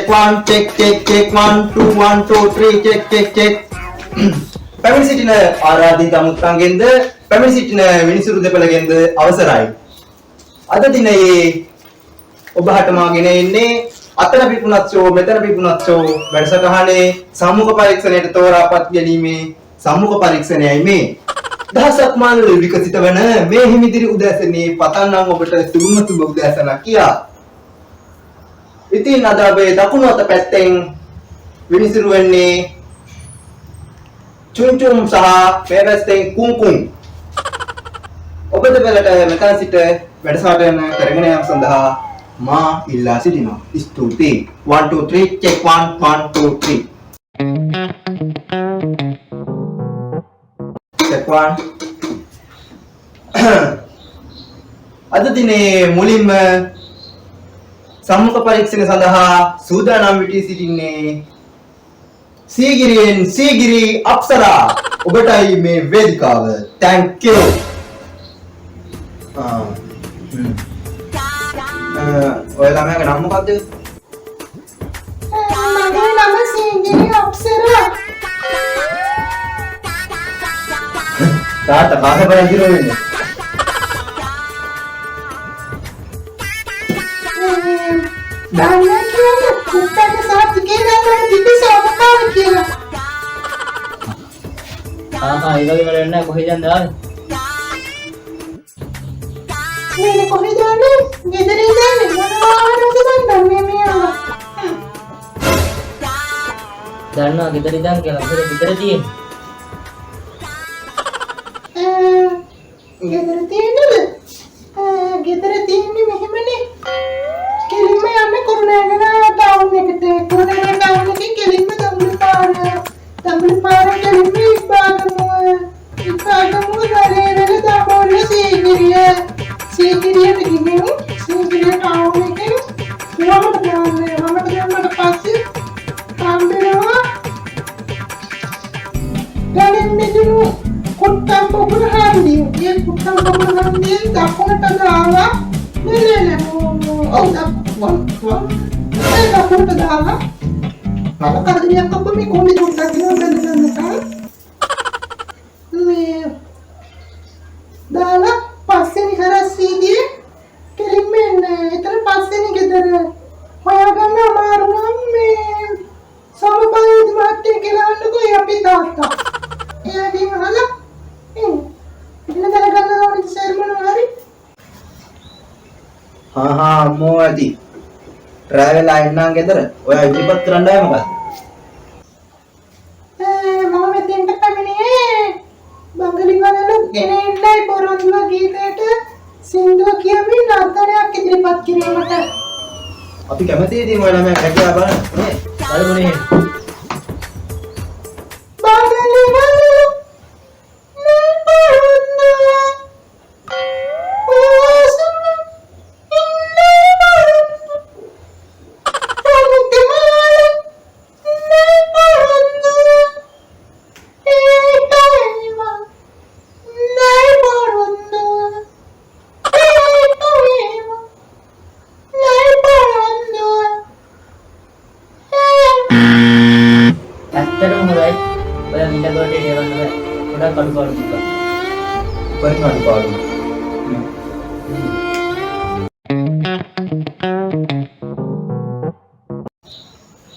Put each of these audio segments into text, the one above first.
check 1 check 1 2 1 2 3 check පැමිණ සිටින ආරාධිත අමුත්තන්ගෙන්ද පැමිණ සිටින මිනිසුරු දෙපළගෙන්ද අවසරයි. අද දිනයේ ඔබ හටමාගෙන ඉන්නේ අතන පිපුණත්සෝ මෙතන පිපුණත්සෝ වැඩසටහනේ සම්මුඛ පරීක්ෂණයට තෝරාපත් ගැනීමේ සම්මුඛ පරීක්ෂණයයි මේ. දහසක් මාන විකසිත වන මේ හිමිදිරි උදෑසනේ පතන්නම් ඔබට සුබ උදෑසනක් කියා. ඉතින් අද අපේ දකුණු අත පැත්තෙන් විනිසුරු වෙන්නේ චුන්චුම් සහ පෙරස්තෙන් කුංකුං. ඔබ දෙපළට මෙතන සිට වැඩසටහන කරගෙන යාම සඳහා මා ඉල්ලා සිටිනවා. ස්තුතියි. 1 2 3 check 1 1 2 3 check 1. අද දිනේ මුලින්ම සම්මුඛ පරීක්ෂණ සඳහා සූදානම් වී සිටින්නේ සීගිරියෙන් සීගිරි අප්සරා. ඔබටයි මේ වේදිකාව. thank you. ඔය ළමයාගේ නම මොකද්ද? මගේ නම සීගිරි අප්සරා. තාත්තා කාසේ පරිදි වෙන්නේ? දාන්න කියලා පුතට සාතිකේ දාන්න දිවිසවකාර කියලා. ඒ වගේ වැඩ නැහැ කොහෙද යන්නේ ආවේ? මේ කොහෙද යන්නේ? ගෙදර ඉඳන්නේ මොනවාරද දන්නේ මේ ආවා. දන්නවා ගෙදර ඉඳන් කියලා. මොකද ගෙදර තියෙන්නේ? ගෙදර තියෙන්නද? ගෙදර තියෙන්නේ මෙහෙමනේ. කෙලින්ම යන්නේ කුරුණෑගල ටවුන් එකට. කුරුණෑගල ටවුන් එකේ කෙලින්ම දඹුලි පාර කෙලින්ම ඉබ්බාගමුව ගලේවල දඹුල්ල සීගිරියට ගිහින් සීගිරිය ටවුන් එකේ වමට ගියාමට පස්සේ කම්බිනවා ගලින් මිදුණු කුට්ටම් පොකුර හන්දිය. ඒ කුට්ටම් පොකුර හන්දියෙන් දකුණට දාලා දකුණට දාලා අර කඩියක් අප්ප මේ කොණ්ඩේ දුන්නා කියලා බැලුවා. මේ දාලා පස්සෙනි හරස්සීදී කෙලින්ම එන්නේ. එතන පස්සෙනි ගෙදර හොයාගන්න අමාරු නම් මේ සමබලදී මාත්‍ය කියලා අන්නකෝ අපි තාත්තා. එයාගෙන් අහලා ඉන්න දරගන්න ඕනේ සර්මන හරි. හා අම්මෝ ඇති. ට්‍රැවල් ආයෙන්නම් ගෙදර. ඔයා ඉදිරිපත් කරන්න ආවේ මොකද්ද? මම මෙතෙන්ට පැමිණියේ බංගලි වලලු ගෙනෙන්නයි පොරොන්දුව ගීතයට සින්දුව කියමින් නර්තනයක් ඉදිරිපත් කිරීමට. අපි කැමතියි ඉතින් ඔය ළමයා රැකියාව බලන්න. නේ? බලමුනේ. බංගලි වලලු නේ පොරොන්දුව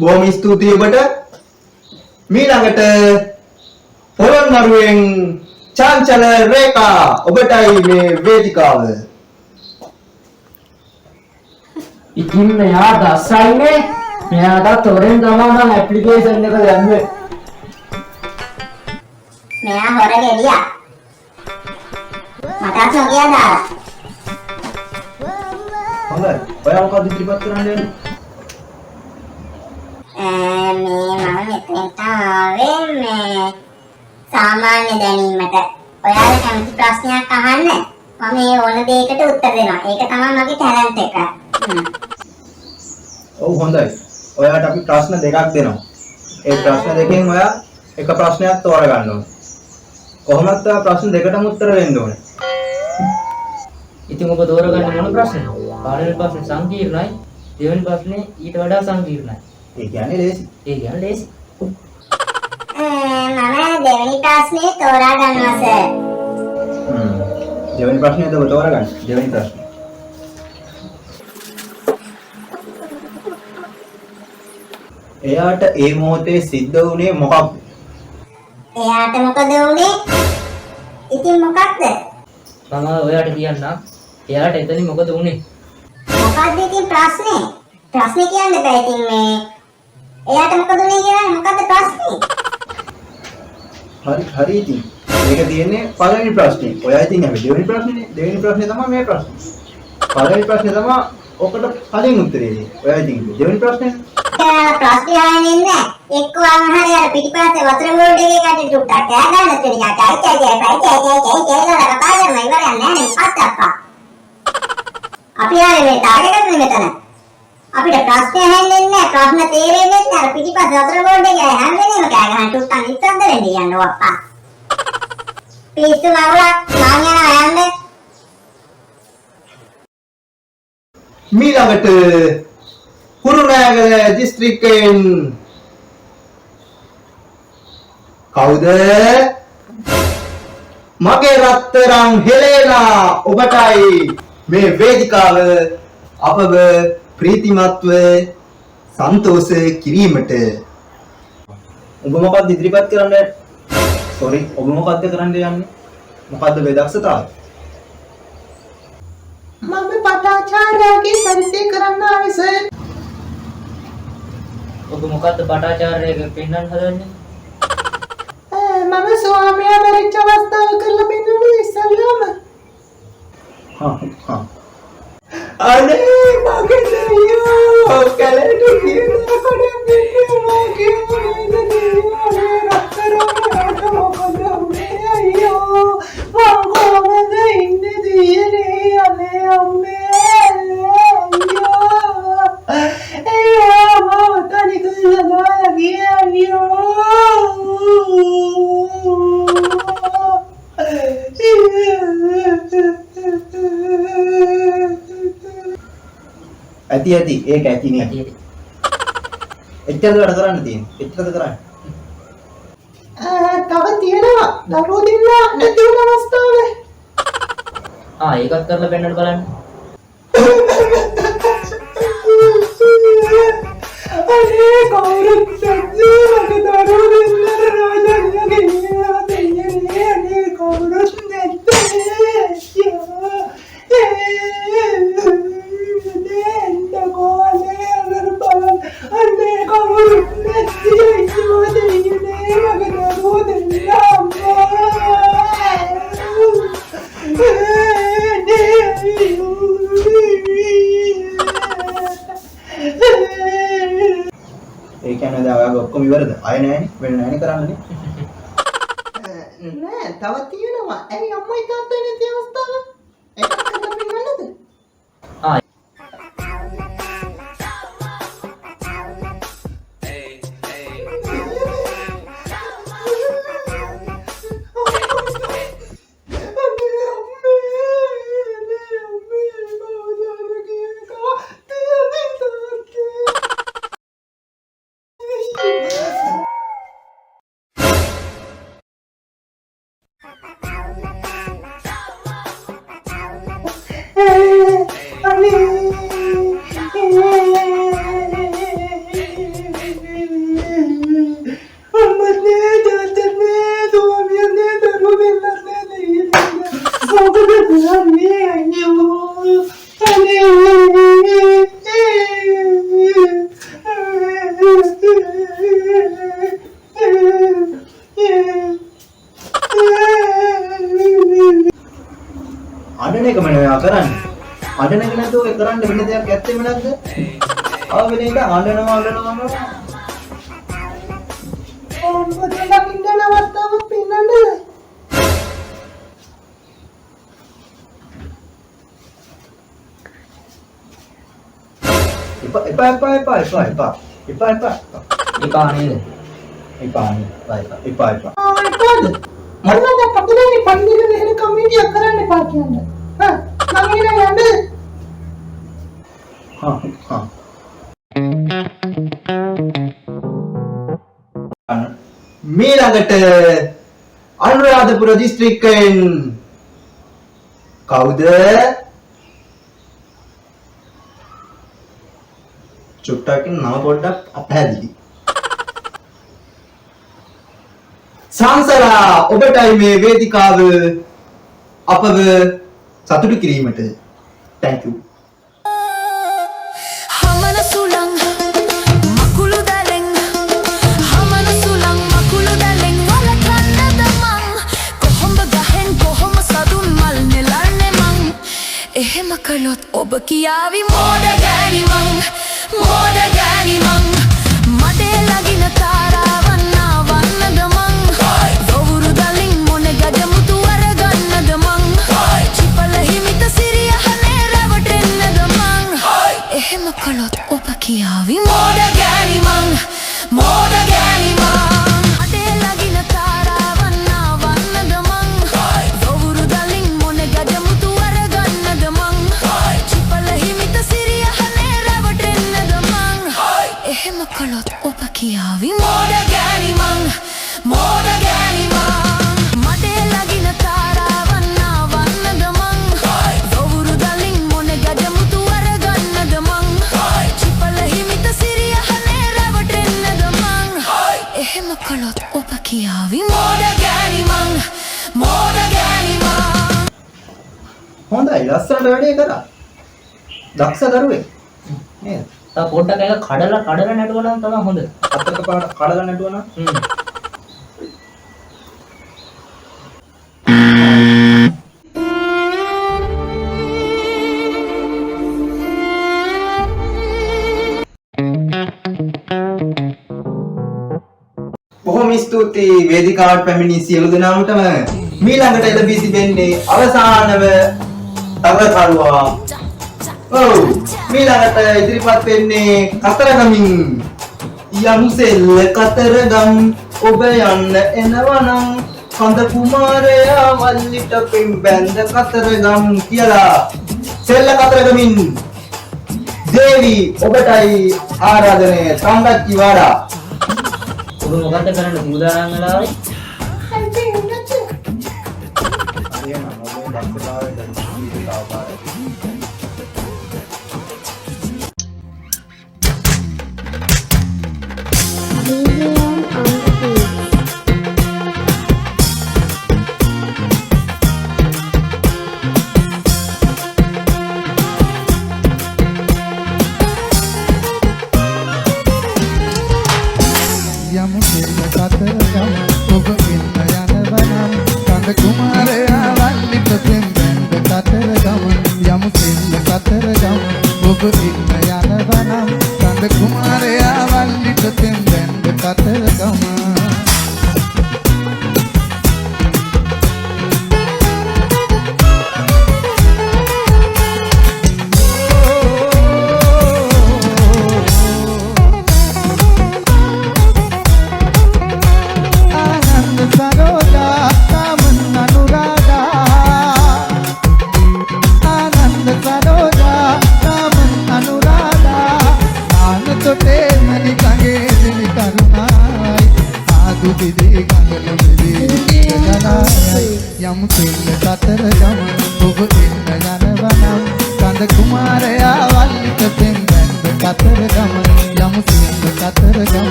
බොහොම ස්තුතියි ඔබට. මීළඟට පොළොන්නරුවෙන් චංචල රේඛා ඔබටයි මේ වේදිකාව. ඉතින් මෙයා දැස්සයිනේ. මෙයාට තොරෙන් තමයි මම ඇප්ලිකේෂන් එක දැම්මේ. මෙයා හොර ගෙඩියා. මටත් නොකිය දාලා. හොඳයි. ඔයා මොකද ඉදිරිපත් කරන්නේ? මම මෙතනට ආවේ මේ සාමාන්‍ය දැනීමට. ඔයාලා කැමති ප්‍රශ්නයක් අහන්න. මම මේ ඕන දෙයකට උත්තර දෙනවා. ඒක තමයි මගේ ටැලන්ට් එක. ඔව් හොඳයි. ඔයාට අපි ප්‍රශ්න දෙකක් දෙනවා. ඒ ප්‍රශ්න දෙකෙන් ඔයා එක ප්‍රශ්නයක් තෝරගන්න ඕනේ. කොහොමද ප්‍රශ්න දෙකටම උත්තර දෙන්න ඕනේ. ඉතින් ඔබ තෝරගන්නේ මොන ප්‍රශ්නද? පළවෙනි ප්‍රශ්නේ සංකීර්ණයි, දෙවෙනි ප්‍රශ්නේ ඊට වඩා සංකීර්ණයි. ඒ කියන්නේ ලේසි. ඒ කියන්නේ ලේසි. මම දෙවෙනි ප්‍රශ්නේ තෝරා ගන්නවා සර්. දෙවෙනි ප්‍රශ්නයද ඔබ තෝරගන්න. දෙවෙනි ප්‍රශ්නේ. එයාට ඒ මොහොතේ සිද්ධ වුණේ මොකක්ද? එයාට මොකද වුනේ? ඉතින් මොකක්ද? මම ඔයාට කියන්නම්. එයාට එතනින් මොකද වුනේ? මොකක්ද ඉතින් ප්‍රශ්නේ? ප්‍රශ්නේ කියන්න බෑ ඉතින් මේ එයාට මොකද වුනේ කියලා මොකද්ද ප්‍රශ්නේ? හරි ඉතින්. මේක තියෙන්නේ පළවෙනි ප්‍රශ්නේ. ඔයා ඉතින් අපි දෙවෙනි ප්‍රශ්නේ. දෙවෙනි ප්‍රශ්නේ තමයි මේ ප්‍රශ්නේ. පළවෙනි ප්‍රශ්නේ තමයි ඔකට කලින් උත්තරේ දෙන්නේ. ඔයා ඉතින් දෙවෙනි ප්‍රශ්නේ. ප්‍රශ්නේ ආන්නේ නැහැ. එක්කෝ අහහරි අර පිටිපස්සේ වතුර බෝඩ් එකේ කටේ ටුක්ටක් කෑ ගන්න තියෙනවා. චයි ගාලා කතා කරනවා ඉවරයක් නැහැ නේ අත්තප්පා. අපි ආවේ මේ ටාගට් එකට මෙතන. අපිට ප්‍රශ්නේ ඇහෙන්නේ නැහැ. ප්‍රශ්න තේරෙන්නේ නැහැ. අර පිටිපස්සේ වතුර බෝඩ් එකේ හැම වෙලේම කෑ ගහන ටුක්ටක් ඉස්සද්ද වෙන්නේ යනවා අප්පා. පිස්සු මවුලක් මං යනවා යන්නේ. මීළඟට කුරුණෑගල දිස්ත්‍රික්කයෙන් කවුද? මගේ රත්තරන් හෙලේලා ඔබටයි මේ වේදිකාව අපව ප්‍රීතිමත්ව සන්තෝෂ කිරීමට. ඔබ මොකක්ද ඉදිරිපත් කරන්නේ? සෝරි, ඔබ මොකක්ද කරන්න යන්නේ? මොකද්ද මේ දක්ෂතාවය? මම පටාචාර්යගේ චරිතය කරන්න ආවේ සර්. ඔබ මොකද්ද පටාචාර්යගේ පෙන්වන්න හදන්නේ? මම ස්වාමියා මැරිච්ච අවස්ථාව කරලා පෙන්නුනේ ඉස්සල්ලාම. අනේ මගේ දෙවියෝ කලට කියනකොට මෙන්නවා කියන්නේ රත්තරන්ට මොකද උනේ අයියෝ මං කොහමද ඉන්නේ දියනේ අනේ අම්මේ අයියෝ මම තනික ඉඳලා ගියේ අයියෝ ඇති ඒක ඇතිනේ. එච්චරද වැඩ කරන්න තියෙන්නේ. එච්චරද කරන්නේ. තව තියෙනවා දරුවෝ දෙන්න නැති වුණ අවස්ථාවේ. ඒකත් කරලා පෙන්වන්න බලන්න. අනේ කවුරුත් සැද්දේ මගේ දරුවෝ දෙන්න රාජාගේ ගෙනියලා දෙන්නේ අනේ කවුරුත් ඒ කියන්නේ දැන් ඔයාගේ ඔක්කොම ඉවරද? අය නෑනේ. වෙන නෑනේ කරන්නේ. නෑ තව තියෙනවා. ඇයි අම්මයි තාත්තයි නැති අවස්ථාව? ඒක කරලා පෙන්නන්නද? අඬන එකම නෙවෙයි කරන්නේ. අඬන එක නැතුව ඒ කරන්න වෙන දෙයක් ඇත්තෙම නැද්ද? වෙන එක අඬනවා. ඔබට දකින්න අවස්ථාවක් පෙන්නන්නද? එපා නේද? එපාද? මම පපුදන්නේ පන්දිගෙන එහෙම කමිටියක් කරන්න එපා කියන්නේ. මම එන යන්න. මීළඟට අනුරාධපුර දිස්ත්‍රික්කයෙන් කවුද? චුට්ටක් නම පොඩ්ඩක් අපහැදිලි. සංසලා ඔබටයි මේ වේදිකාව අපව සතුටු කිරීමට. Thank you. එහෙම කළොත් ඔබ කියාවි මෝඩ ගෑණි මං මඩේ ලගින තාරාවන් ආවන්නද මං දොවුරු දලින් මොන ගඩමුතු අරගන්නද මං චිපල හිමිත සිරිය හනේ රැවටෙන්නද මං එහෙම කළොත් ඔබ කියාවි මෝඩ ගෑණි මං මඩේ ලගින තාරාවන් ආවන්නද මං දොවුරු දලින් මොන ගඩමුතු අරගන්නද මං චිපල හිමිත සිරිය හනේ රැවටෙන්නද මං එහෙම කළොත් ඔබ කියාවි මෝඩ ගෑණි මං මඩේ ලගින තාරාවන් ආවන්නද මං දොවුරු දලින් මොන ගඩමුතු අරගන්නද මං චිපල හිමිත සිරිය හනේ රැවටෙන්නද මං එහෙම කළොත් ඔබ කියාවි මෝඩ ගෑණි මං හොඳයි ලස්සනට වැඩේ කරා. දක්ෂ දරුවෙක්. නේද? තා පොඩ්ඩක් ඒක කඩලා නැටුවා නම් තමයි හොඳ. අතක පාට කඩලා නැටුවා නම් බොහොම ස්තුතියි වේදිකාවට පැමිණි සියලු දෙනාටම. මීළඟට එළඹී සිටින්නේ අවසානව තවකරුවා. ඔව් මීළඟට ඉදිරිපත් වෙන්නේ කතරගමින්. යම්සෙල්ල කතරගම් ඔබ යන්න එනවනම් කඳ කුමාරයා වල්ලිට පින් බැඳ කතරගම් කියලා. සෙල්ල කතරගමින් දේවි ඔබටයි ආරාධනය සංගච්ඡි වාඩා. ඔබ මොකද්ද කරන්න සූදානම් වෙලා?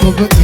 Over